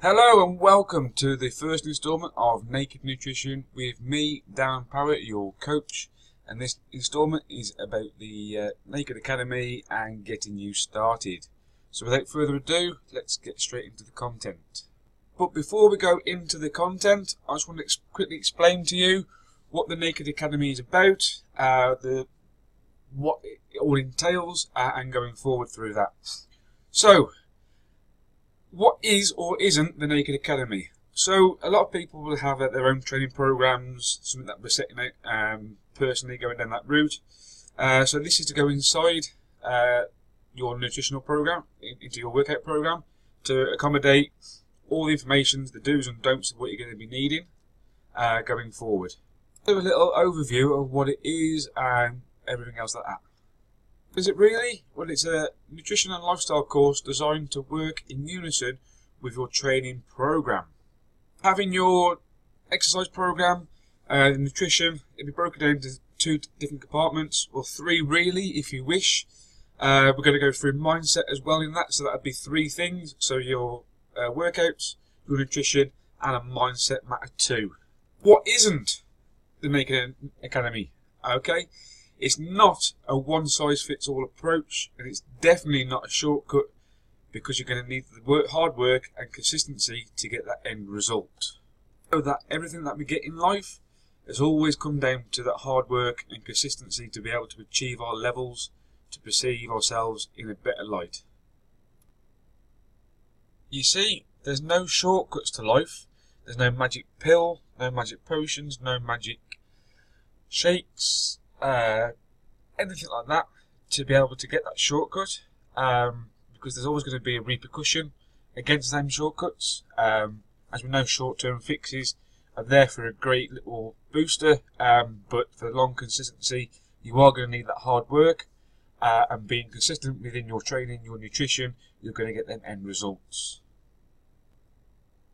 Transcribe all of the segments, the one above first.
Hello and welcome to the first instalment of Naked Nutrition with me, Darren Parrott, your coach. And this instalment is about the Naked Academy and getting you started. So without further ado, let's get straight into the content. But before we go into the content, I just want to quickly explain to you what the Naked Academy is about, what it all entails, and going forward through that. So, what is or isn't the Naked Academy? So a lot of people will have their own training programs, something that we're setting out personally going down that route. So this is to go inside your nutritional program, into your workout program, to accommodate all the information, the do's and don'ts of what you're going to be needing going forward. So a little overview of what it is and everything else like that. Is it really? Well, it's a nutrition and lifestyle course designed to work in unison with your training program. Having your exercise program, nutrition, it'll be broken down into two different compartments, or three really, if you wish. We're going to go through mindset as well in that, so that'd be three things. So your workouts, your nutrition, and a mindset matter too. What isn't the Naked Academy? Okay. It's not a one-size-fits-all approach, and it's definitely not a shortcut, because you're going to need the hard work and consistency to get that end result. So that everything that we get in life has always come down to that hard work and consistency to be able to achieve our levels, to perceive ourselves in a better light. You see, there's no shortcuts to life. There's no magic pill, no magic potions, no magic shakes, anything like that to be able to get that shortcut, because there's always going to be a repercussion against them shortcuts. As we know, short-term fixes are there for a great little booster, but for long consistency you are going to need that hard work, and being consistent within your training, your nutrition, you're going to get them end results.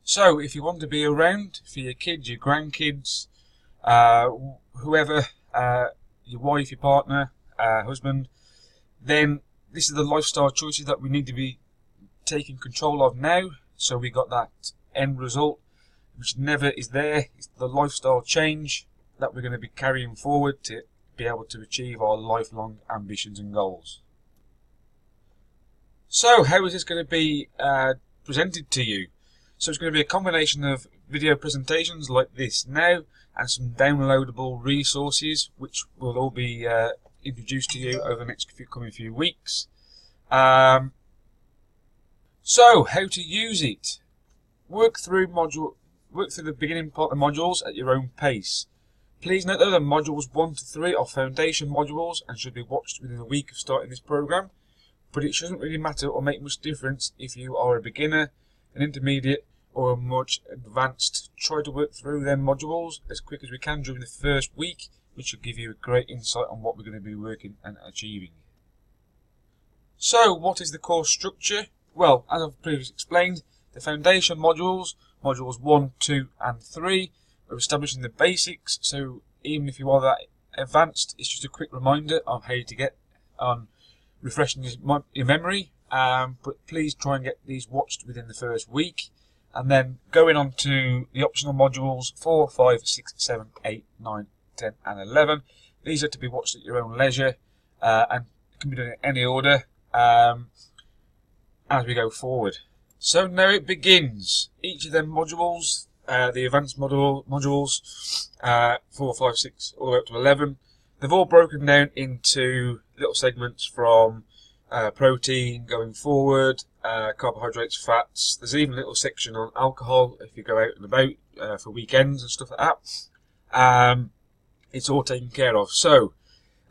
So if you want to be around for your kids, your grandkids, whoever, your wife, your partner, husband, then this is the lifestyle choices that we need to be taking control of now. So we got that end result, which never is there. It's the lifestyle change that we're going to be carrying forward to be able to achieve our lifelong ambitions and goals. So how is this going to be presented to you? So it's going to be a combination of video presentations like this now, and some downloadable resources which will all be introduced to you over the next coming few weeks. So how to use it? Work through the beginning part of the modules at your own pace. Please note that the modules 1 to 3 are foundation modules and should be watched within a week of starting this program, but it shouldn't really matter or make much difference if you are a beginner, an intermediate, or much advanced. Try to work through them modules as quick as we can during the first week, which will give you a great insight on what we're going to be working and achieving. So what is the course structure? Well, as I've previously explained, the foundation modules, modules 1, 2 and 3, are establishing the basics, so even if you are that advanced, it's just a quick reminder of how to get on refreshing your memory, but please try and get these watched within the first week. And then going on to the optional modules 4, 5, 6, 7, 8, 9, 10 and 11. These are to be watched at your own leisure, and can be done in any order as we go forward. So now it begins. Each of them modules, the advanced modules 4, 5, 6 all the way up to 11, they've all broken down into little segments from protein going forward, carbohydrates, fats. There's even a little section on alcohol if you go out and about for weekends and stuff like that. It's all taken care of. So,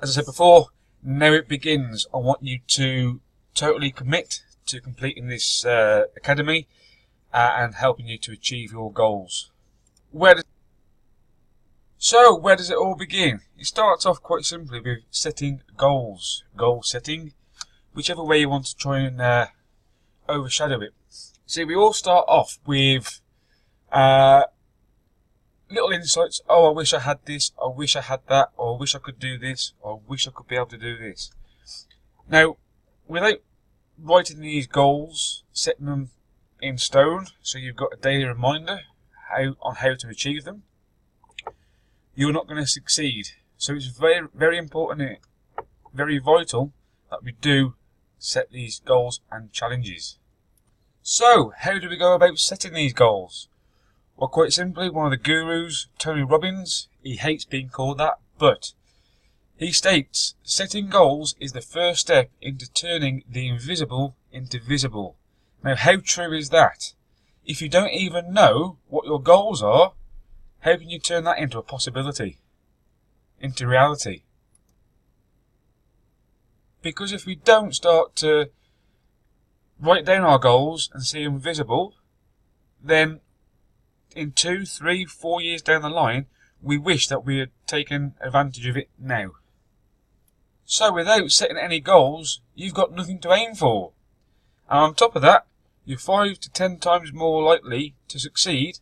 as I said before, now it begins. I want you to totally commit to completing this academy and helping you to achieve your goals. Where does it all begin? It starts off quite simply with setting goals. Goal setting, whichever way you want to try and overshadow it. See, we all start off with little insights. Oh, I wish I had this, I wish I had that, or I wish I could do this, or I wish I could be able to do this. Now, without writing these goals, setting them in stone, so you've got a daily reminder on how to achieve them, you're not going to succeed. So it's very, very important, very vital that we do set these goals and challenges. So, how do we go about setting these goals? Well, quite simply, one of the gurus, Tony Robbins, he hates being called that, but he states, setting goals is the first step into turning the invisible into visible. Now, how true is that? If you don't even know what your goals are, how can you turn that into a possibility? Into reality? Because if we don't start to write down our goals and see them visible, then in 2, 3, 4 years down the line, we wish that we had taken advantage of it now. So without setting any goals, you've got nothing to aim for. And on top of that, you're 5 to 10 times more likely to succeed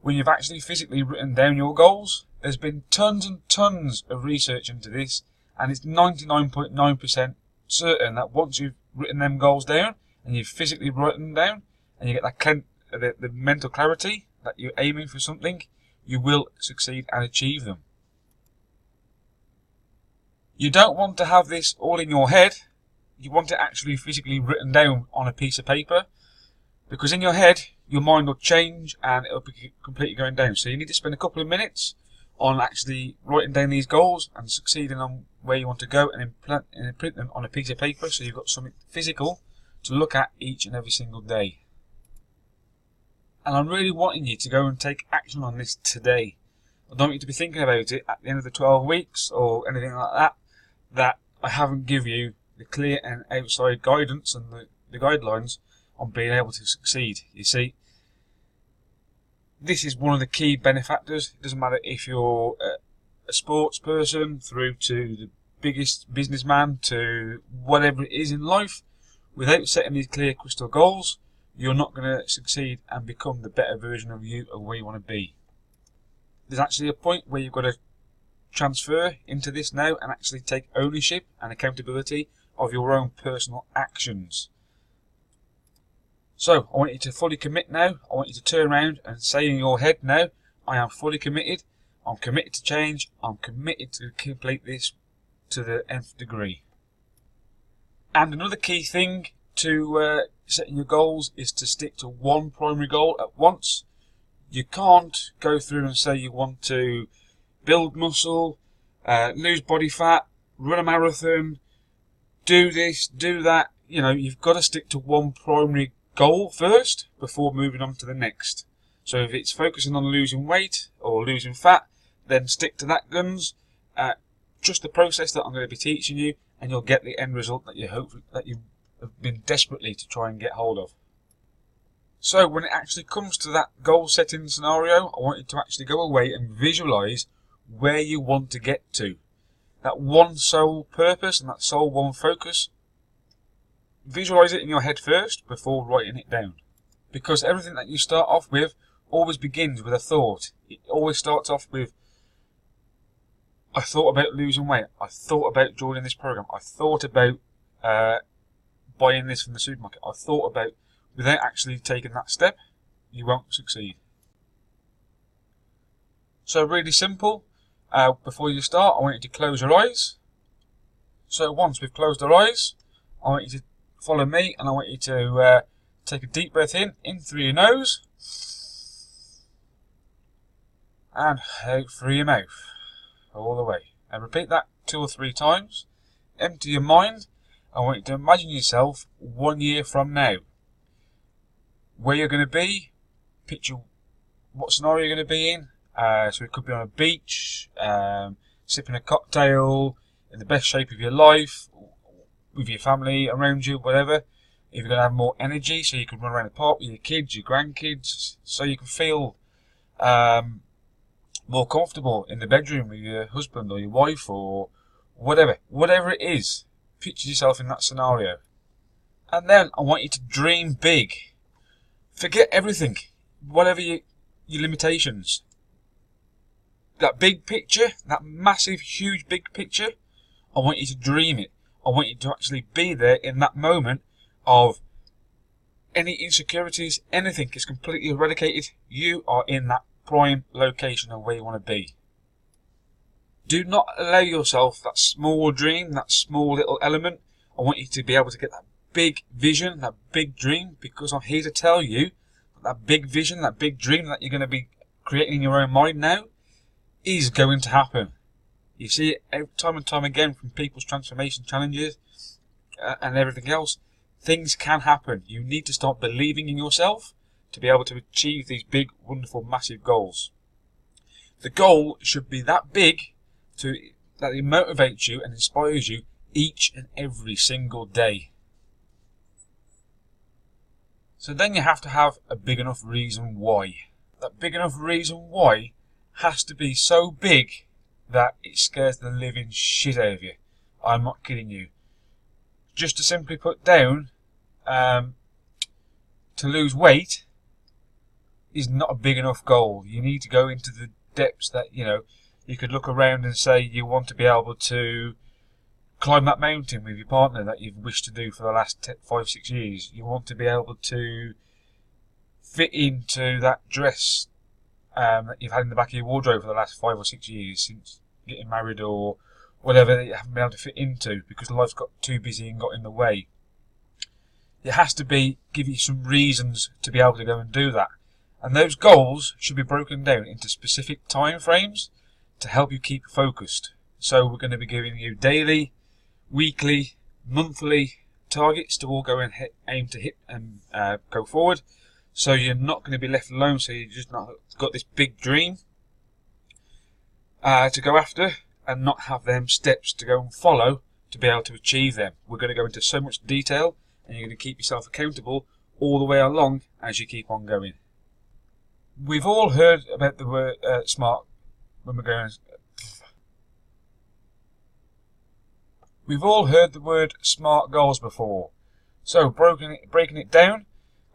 when you've actually physically written down your goals. There's been tons and tons of research into this, and it's 99.9% certain that once you've written them goals down, and you've physically written them down, and you get that the mental clarity that you're aiming for something, you will succeed and achieve them. You don't want to have this all in your head. You want it actually physically written down on a piece of paper, because in your head your mind will change and it'll be completely going down. So you need to spend a couple of minutes on actually writing down these goals and succeeding on where you want to go, and imprint them on a piece of paper so you've got something physical to look at each and every single day. And I'm really wanting you to go and take action on this today. I don't want you to be thinking about it at the end of the 12 weeks or anything like that I haven't given you the clear and outside guidance and the guidelines on being able to succeed. You see, this is one of the key benefactors. It doesn't matter if you're a sports person through to the biggest businessman to whatever it is in life. Without setting these clear crystal goals, you're not going to succeed and become the better version of you of where you want to be. There's actually a point where you've got to transfer into this now and actually take ownership and accountability of your own personal actions. So, I want you to fully commit now. I want you to turn around and say in your head now, I am fully committed. I'm committed to change. I'm committed to complete this to the nth degree. And another key thing to setting your goals is to stick to one primary goal at once. You can't go through and say you want to build muscle, lose body fat, run a marathon, do this, do that. You know, you've got to stick to one primary goal first before moving on to the next. So if it's focusing on losing weight or losing fat, then stick to that guns. Trust the process that I'm going to be teaching you, and you'll get the end result that you've been desperately to try and get hold of. So when it actually comes to that goal setting scenario, I want you to actually go away and visualize where you want to get to. That one sole purpose and that sole one focus. Visualize it in your head first before writing it down. Because everything that you start off with always begins with a thought. It always starts off with, I thought about losing weight. I thought about joining this program. I thought about buying this from the supermarket. I thought about, without actually taking that step, you won't succeed. So really simple. Before you start, I want you to close your eyes. So once we've closed our eyes, I want you to follow me, and I want you to take a deep breath in through your nose, and out through your mouth, all the way. And repeat that 2 or 3 times. Empty your mind. I want you to imagine yourself 1 year from now. Where you're going to be, picture what scenario you're going to be in. So it could be on a beach, sipping a cocktail, in the best shape of your life, with your family around you, whatever. If you're going to have more energy, so you can run around the park with your kids, your grandkids, so you can feel more comfortable in the bedroom with your husband or your wife or whatever. Whatever it is, picture yourself in that scenario. And then I want you to dream big. Forget everything, whatever your limitations. That big picture, that massive, huge, big picture, I want you to dream it. I want you to actually be there in that moment of any insecurities, anything is completely eradicated, you are in that prime location of where you want to be. Do not allow yourself that small dream, that small little element. I want you to be able to get that big vision, that big dream, because I'm here to tell you that big vision, that big dream that you're going to be creating in your own mind now is going to happen. You see it time and time again from people's transformation challenges and everything else. Things can happen. You need to start believing in yourself to be able to achieve these big, wonderful, massive goals. The goal should be that big that it motivates you and inspires you each and every single day. So then you have to have a big enough reason why. That big enough reason why has to be so big that it scares the living shit out of you. I'm not kidding you. Just to simply put down, to lose weight is not a big enough goal. You need to go into the depths that, you could look around and say you want to be able to climb that mountain with your partner that you've wished to do for the last 5-6 years. You want to be able to fit into that dress that you've had in the back of your wardrobe for the last 5 or 6 years since getting married or whatever that you haven't been able to fit into because life's got too busy and got in the way. It has to give you some reasons to be able to go and do that. And those goals should be broken down into specific time frames to help you keep focused. So we're going to be giving you daily, weekly, monthly targets to all go and aim to hit and go forward. So you're not going to be left alone. So you're just not got this big dream to go after and not have them steps to go and follow to be able to achieve them. We're going to go into so much detail and you're going to keep yourself accountable all the way along as you keep on going. We've all heard about the word SMART when we're going. We've all heard the word SMART goals before. So breaking it down,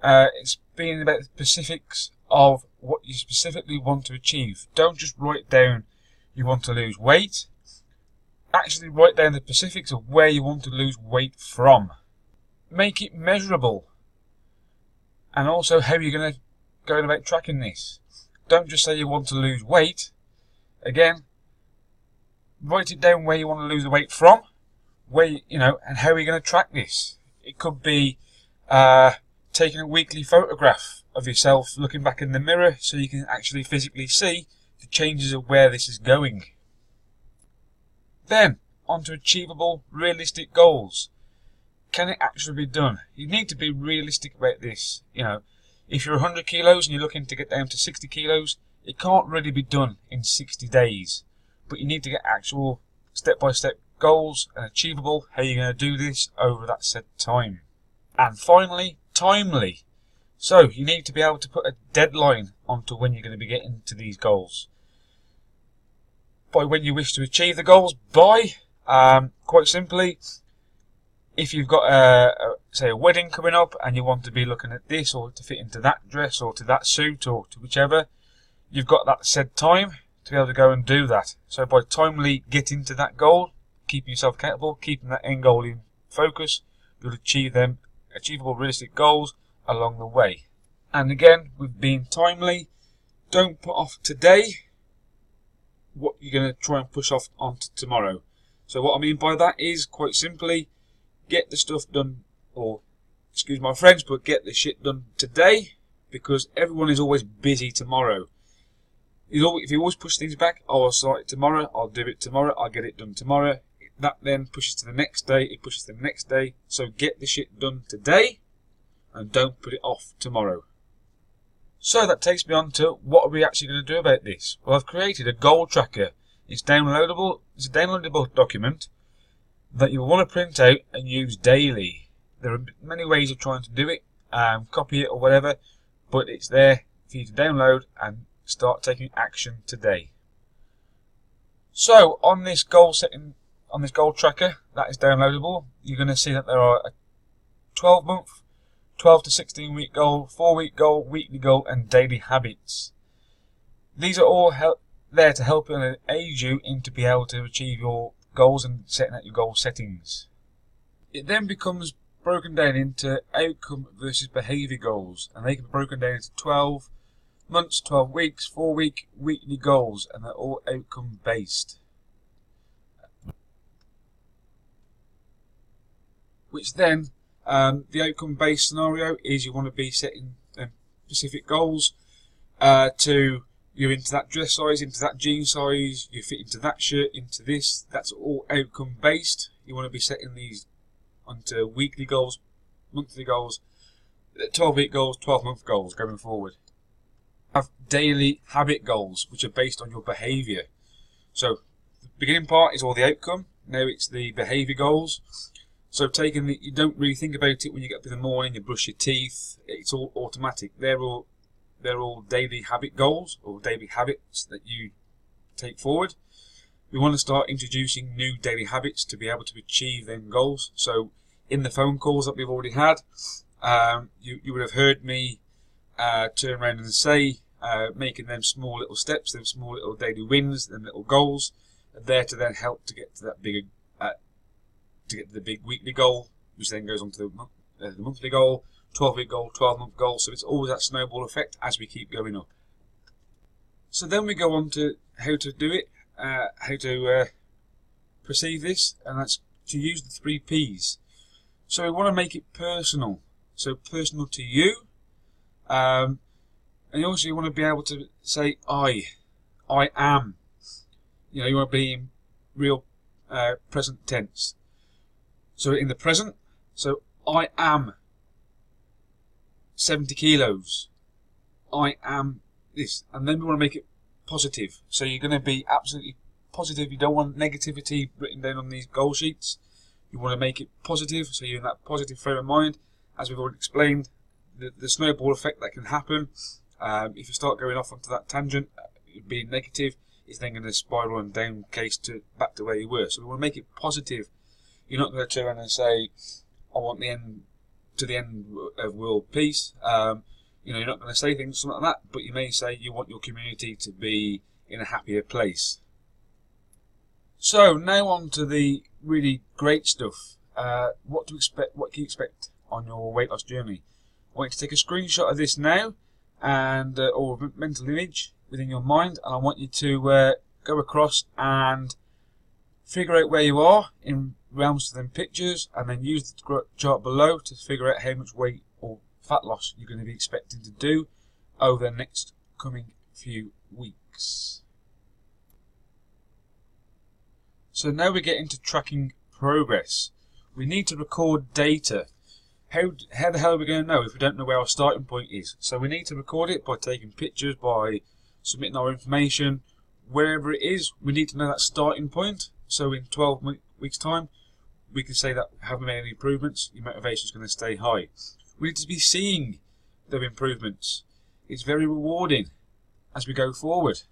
it's being about the specifics of what you specifically want to achieve. Don't just write down you want to lose weight. Actually write down the specifics of where you want to lose weight from. Make it measurable. And also how you're going to go about tracking this. Don't just say you want to lose weight. Again, write it down where you want to lose the weight from, and how are you going to track this. It could be taking a weekly photograph of yourself looking back in the mirror so you can actually physically see the changes of where this is going. Then, on to achievable, realistic goals. Can it actually be done? You need to be realistic about this. If you're 100 kilos and you're looking to get down to 60 kilos, it can't really be done in 60 days. But you need to get actual step-by-step goals and achievable how you're going to do this over that set time. And finally, timely. So you need to be able to put a deadline onto when you're going to be getting to these goals. By when you wish to achieve the goals by, quite simply, if you've got say a wedding coming up and you want to be looking at this or to fit into that dress or to that suit or to whichever, you've got that said time to be able to go and do that. So by timely getting to that goal, keeping yourself accountable, keeping that end goal in focus, you'll achieve them achievable, realistic goals along the way. And again, with being timely, don't put off today what you're going to try and push off onto tomorrow. So what I mean by that is, quite simply, get the stuff done, or excuse my French, but get the shit done today, because everyone is always busy tomorrow. If you always push things back, I'll start it tomorrow, I'll do it tomorrow, I'll get it done tomorrow. That then pushes to the next day, it pushes to the next day. So get the shit done today, and don't put it off tomorrow. So that takes me on to what are we actually going to do about this? Well, I've created a goal tracker. It's downloadable. It's a downloadable document that you will want to print out and use daily. There are many ways of trying to do it, copy it or whatever, but it's there for you to download and start taking action today. So on this goal tracker that is downloadable, you're going to see that there are a 12-month, 12 to 16 week goal, 4-week goal, weekly goal and daily habits. These are all there to help and aid you in to be able to achieve your goals and setting out your goal settings. It then becomes broken down into outcome versus behaviour goals, and they can be broken down into 12 months, 12 weeks, 4-week, weekly goals, and they're all outcome based. Which then, the outcome based scenario is you want to be setting specific goals you're into that dress size, into that jean size, you fit into that shirt, into this. That's all outcome based. You want to be setting these onto weekly goals, monthly goals, 12-week goals, 12-month goals going forward. Have daily habit goals, which are based on your behaviour. So the beginning part is all the outcome. Now it's the behaviour goals. So you don't really think about it when you get up in the morning, you brush your teeth. It's all automatic. They're all daily habit goals, or daily habits that you take forward. We want to start introducing new daily habits to be able to achieve them goals. So in the phone calls that we've already had, you would have heard me turn around and say, making them small little steps, them small little daily wins, them little goals, are there to then help to get to that bigger, to get to the big weekly goal, which then goes on to the monthly goal, 12-week goal, 12-month goal. So it's always that snowball effect as we keep going up. So then we go on to how to do it, how to perceive this, and that's to use the 3 P's. So we want to make it personal, so personal to you, and also you want to be able to say I am. You know, you want to be in real present tense. So in the present, so I am 70 kilos. I am this. And then we want to make it positive. So you're going to be absolutely positive. You don't want negativity written down on these goal sheets. You want to make it positive, so you're in that positive frame of mind. As we've already explained, the snowball effect that can happen. If you start going off onto that tangent, being negative, it's then going to spiral and down case back to where you were. So we want to make it positive. You're not going to turn around and say, I want the end of world peace. You're not going to say things like that, but you may say you want your community to be in a happier place. So now on to the really great stuff. What to expect? What can you expect on your weight loss journey? I want you to take a screenshot of this now, and or a mental image within your mind, and I want you to go across and figure out where you are in realms to them pictures, and then use the chart below to figure out how much weight or fat loss you're going to be expecting to do over the next coming few weeks. So now we get into tracking progress. We need to record data. How the hell are we going to know if we don't know where our starting point is? So we need to record it by taking pictures, by submitting our information. Wherever it is, we need to know that starting point. So in 12 weeks' time, we can say that have we made any improvements, your motivation is going to stay high. We need to be seeing the improvements. It's very rewarding as we go forward.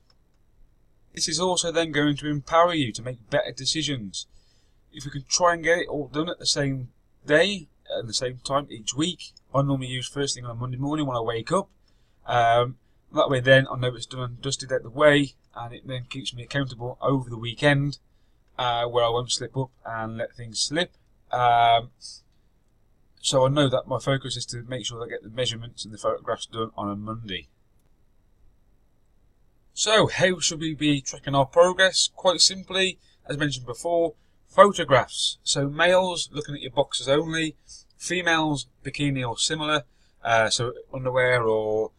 This is also then going to empower you to make better decisions. If we can try and get it all done at the same day, at the same time each week, I normally use first thing on Monday morning when I wake up. That way then I know it's done and dusted out the way, and it then keeps me accountable over the weekend, where I won't slip up and let things slip. So I know that my focus is to make sure that I get the measurements and the photographs done on a Monday. So how should we be tracking our progress? Quite simply, as mentioned before, photographs. So males looking at your boxes only, females bikini or similar, so underwear or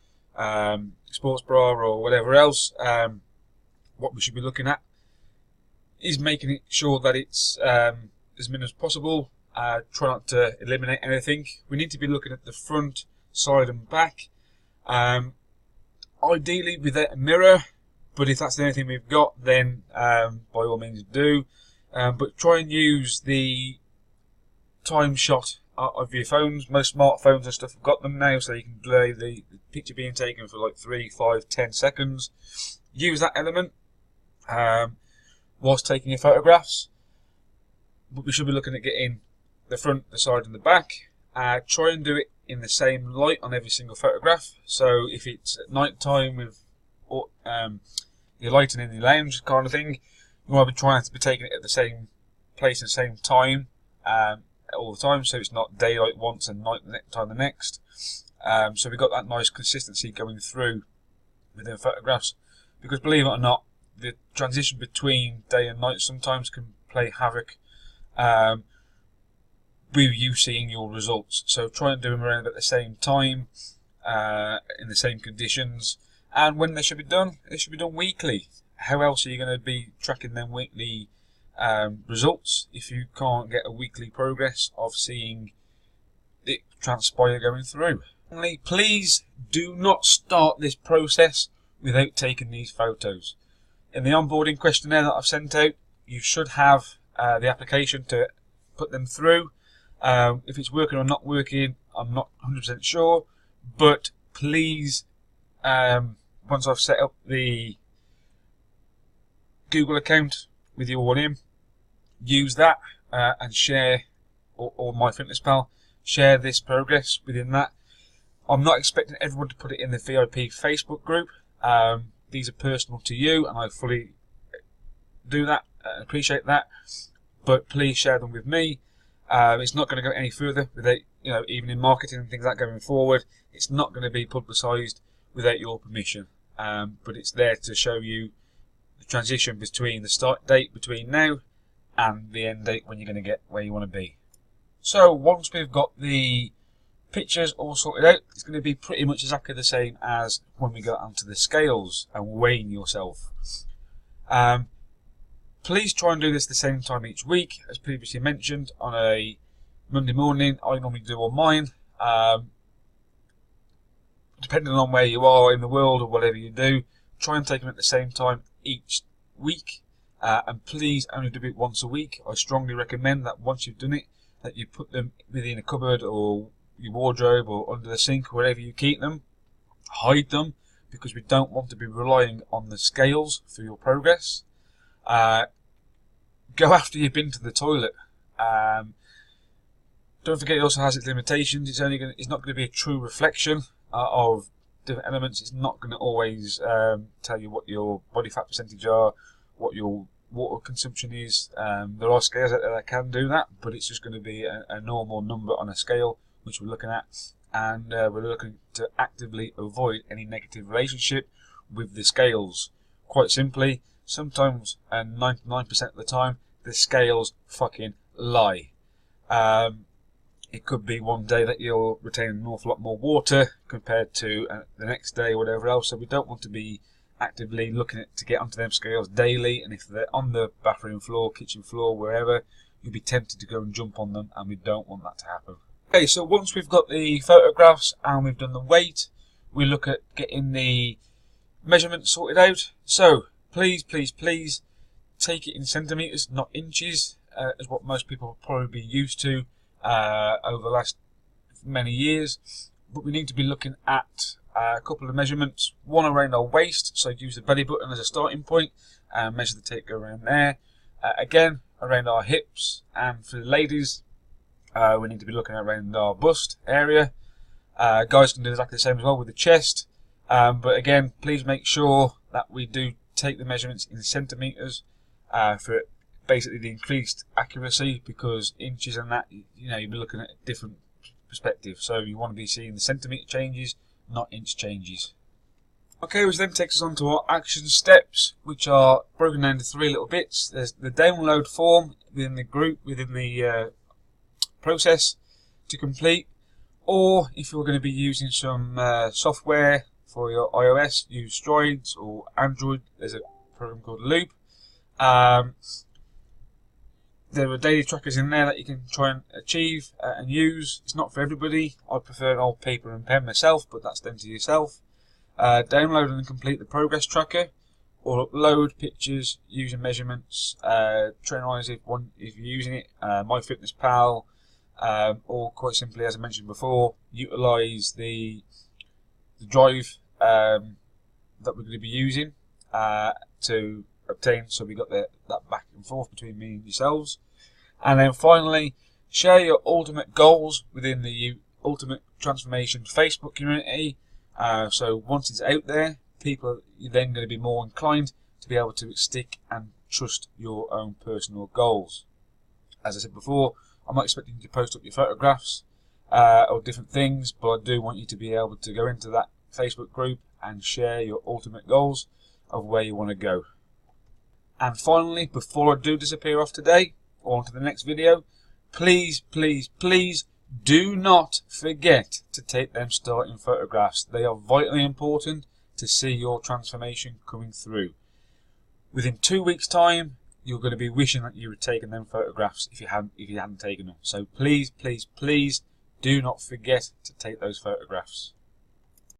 sports bra or whatever else. What we should be looking at is making it sure that it's as minimal as possible. Try not to eliminate anything. We need to be looking at the front, side and back. Ideally without a mirror, but if that's the only thing we've got, then by all means do. But try and use the time shot of your phones. Most smartphones and stuff have got them now, so you can delay the picture being taken for like 3, 5, 10 seconds. Use that element whilst taking your photographs. But we should be looking at getting the front, the side and the back. Try and do it in the same light on every single photograph. So if it's at night time with your lighting in the lounge kind of thing, you want to be trying to be taking it at the same place and same time, all the time, so it's not daylight once and night the next. So we've got that nice consistency going through within photographs, because believe it or not, the transition between day and night sometimes can play havoc with you seeing your results. So try and do them around at the same time, in the same conditions, and when they should be done weekly. How else are you going to be tracking them weekly results if you can't get a weekly progress of seeing it transpire going through? Finally, please do not start this process without taking these photos. In the onboarding questionnaire that I've sent out, you should have the application to put them through. If it's working or not working, I'm not 100% sure, but please, once I've set up the Google account with you all in, use that and share, or MyFitnessPal, share this progress within that. I'm not expecting everyone to put it in the VIP Facebook group. These are personal to you, and I fully do that and appreciate that. But please share them with me. It's not going to go any further without, even in marketing and things like that going forward, it's not going to be publicised without your permission. But it's there to show you the transition between the start date between now and the end date when you're going to get where you want to be. So once we've got the pictures all sorted out, it's going to be pretty much exactly the same as when we go onto the scales and weighing yourself. Please try and do this the same time each week, as previously mentioned. On a Monday morning, I normally do on mine. Depending on where you are in the world or whatever you do, try and take them at the same time each week. And please only do it once a week. I strongly recommend that once you've done it, that you put them within a cupboard or your wardrobe or under the sink, wherever you keep them. Hide them, because we don't want to be relying on the scales for your progress. Go after you've been to the toilet. Don't forget, it also has its limitations. It's not going to be a true reflection of different elements. It's not going to always tell you what your body fat percentage are, what your water consumption is. There are scales out there that can do that, but it's just going to be a normal number on a scale, which we're looking at, and we're looking to actively avoid any negative relationship with the scales. Quite simply, sometimes, and 99% of the time, the scales fucking lie. It could be one day that you're retaining an awful lot more water compared to the next day or whatever else, so we don't want to be actively looking to get onto them scales daily, and if they're on the bathroom floor, kitchen floor, wherever, you'll be tempted to go and jump on them, and we don't want that to happen. Okay, so once we've got the photographs and we've done the weight, we look at getting the measurements sorted out. So please take it in centimetres, not inches, as what most people will probably be used to over the last many years. But we need to be looking at a couple of measurements. One around our waist, so use the belly button as a starting point and measure the tape around there. Again, around our hips, and for the ladies, we need to be looking around our bust area. Guys can do exactly the same as well with the chest. But again, please make sure that we do take the measurements in centimetres for basically the increased accuracy, because inches and that, you'll be looking at a different perspective. So you want to be seeing the centimetre changes, not inch changes. Okay, which then takes us on to our action steps, which are broken down into 3 little bits. There's the download form within the group, within the process to complete, or if you're going to be using some software for your iOS, use Strides, or Android, there's a program called Loop. There are daily trackers in there that you can try and achieve and use. It's not for everybody. I prefer an old paper and pen myself, but that's down to yourself. Download and complete the progress tracker, or upload pictures using measurements. Trainerize if you're using it, MyFitnessPal, or quite simply, as I mentioned before, utilise the drive that we're going to be using to obtain. So we got that back and forth between me and yourselves. And then finally, share your ultimate goals within the Ultimate Transformation Facebook community. So once it's out there, people are then going to be more inclined to be able to stick and trust your own personal goals. As I said before, I'm not expecting you to post up your photographs or different things, but I do want you to be able to go into that Facebook group and share your ultimate goals of where you want to go. And finally, before I do disappear off today, or onto the next video, please, please, please do not forget to take them starting photographs. They are vitally important to see your transformation coming through. Within 2 weeks' time, you're going to be wishing that you had taken them photographs if you hadn't taken them. So please, please, please do not forget to take those photographs.